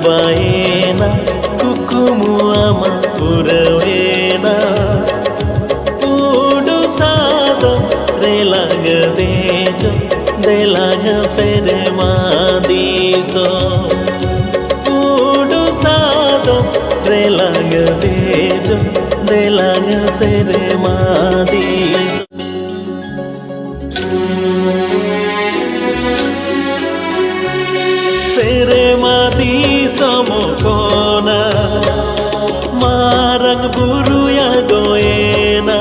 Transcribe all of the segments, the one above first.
Cabaena, Cucumuama, Puraena, Udusado, Relagadejo, de la Seremadizo. Udusado, Relagadejo, de la Seremadizo. Seremadizo mokona, marang buruya goena,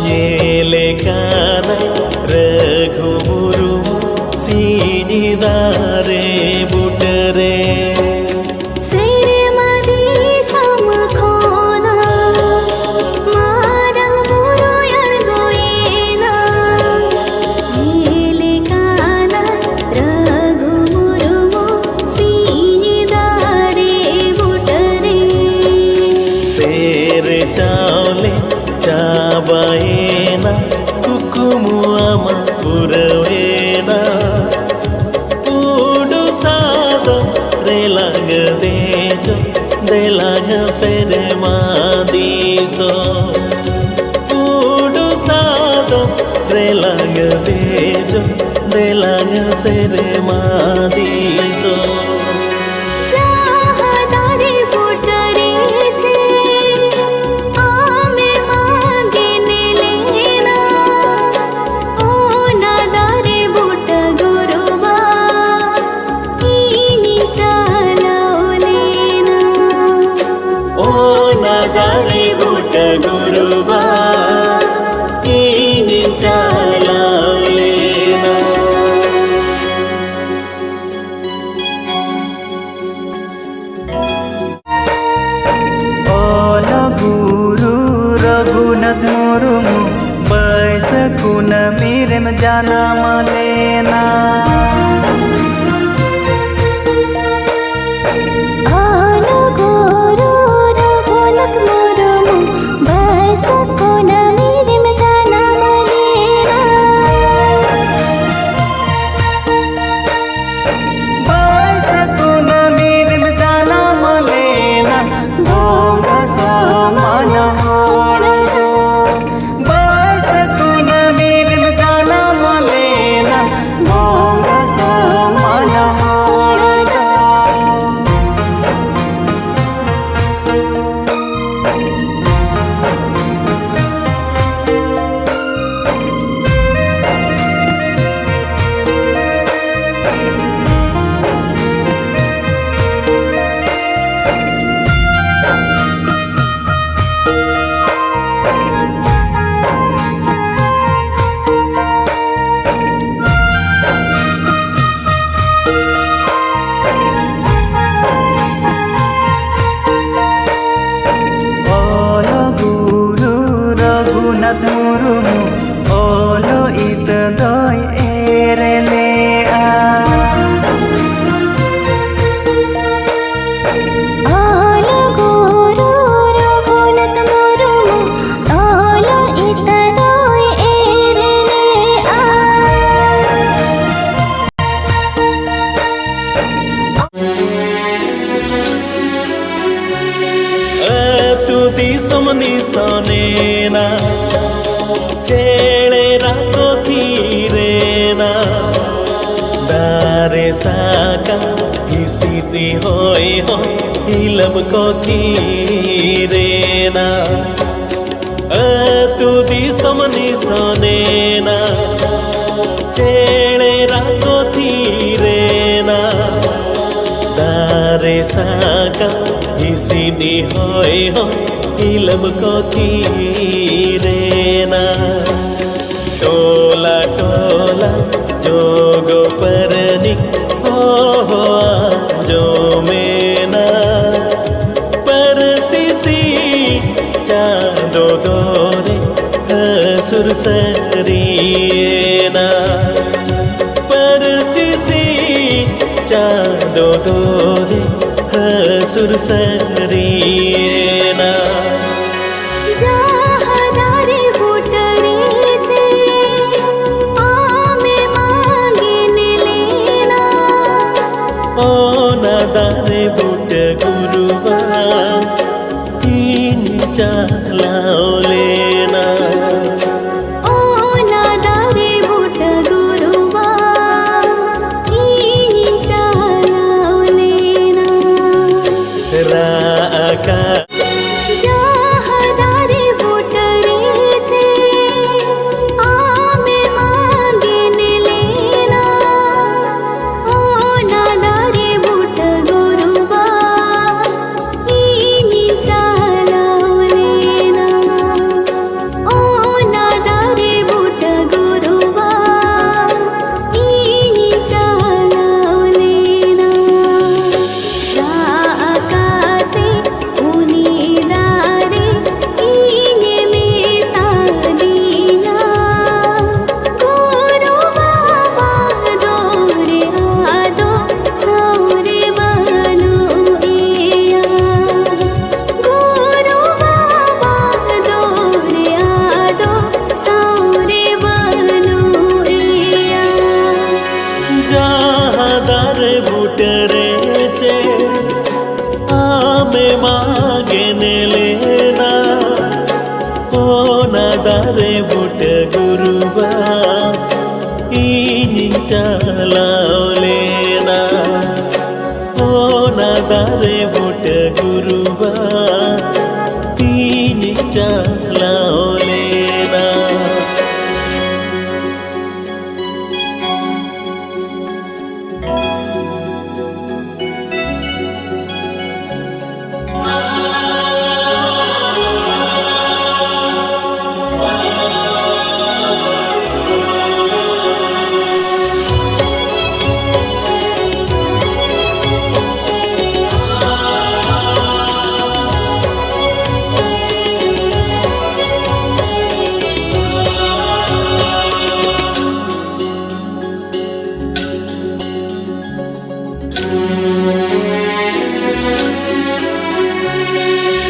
nyele kana raghu buru sini dare butare. Cabaena, Cucumuama, Puraena, Udusado, Relagadejo, de la Seremadizo. Udusado, Relagadejo, de la Seremadizo. Guruba ini jalalena. Ola Guru Raghunath Murmu Baisa kuna mirem jana malena. Olo itu doi erelea. Olo Guru Raghunath Murmu, olo itu doi erelea. Tu disomni sonena. Cele rako thirena, dare saka isiti hoy ho, hilam ko thirena. Tu disomni sonena, cele rako thirena, dare saka isiti hoy ho, hilam ko thirena. Tola tola jogo parni ho jo mena parsisi chando dore hasur sariyena parsisi chando dore hasur sariyena. ओ नादारे बुट गुरुबा ini jalawlena ओ नादारे बुट गुरुबा ini jalawlena raaka जहादारे बुट रे आमे मांगेन लेना ओ नादारे बुट गुरुबा ini jalawlena ओ नादारे बुट गुरुबा ini jalawlena राकाते उनीदारे इने मेता दीना गुरुबा दोरे आदो सौरे बनु एया गुरुबा दोरे आदो सौरे बनु एया jahadare butere che ame magene lena o nadare but guruba inin jalawlena o nadare but guruba inin jalawlena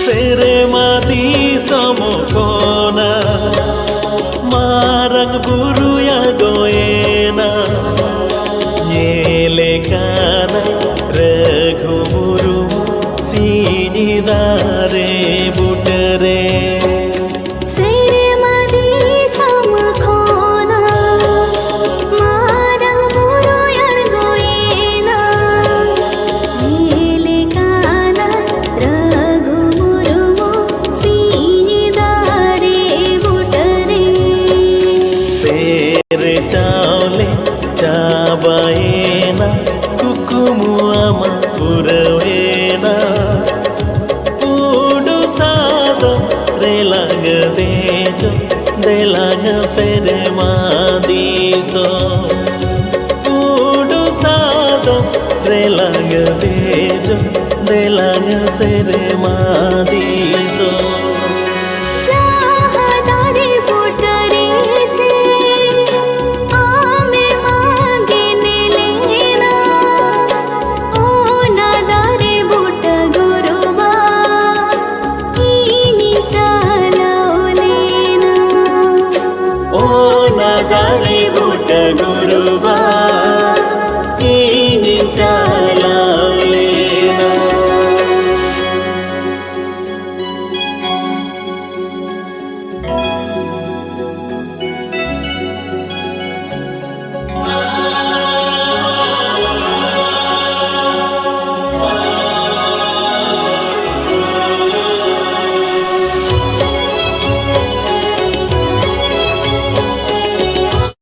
sere mati samokona marang buru ya goena nyele kana raghumuru sini dare butere सेरे मदी समखोना मारंग बुरो यार गोएना नीले काना Raghu मुरुमो सीनिदारे बुटरे sere chawle chabaena kukumu ama purawena udu sado relang dejo delang sere madiso udu sado relang dejo delang sere madiso जहादारे बुटरे छे आमे मांगेन लेना ओ नादारे बुट गुरुबा इनी jalawlena o nadare but guruba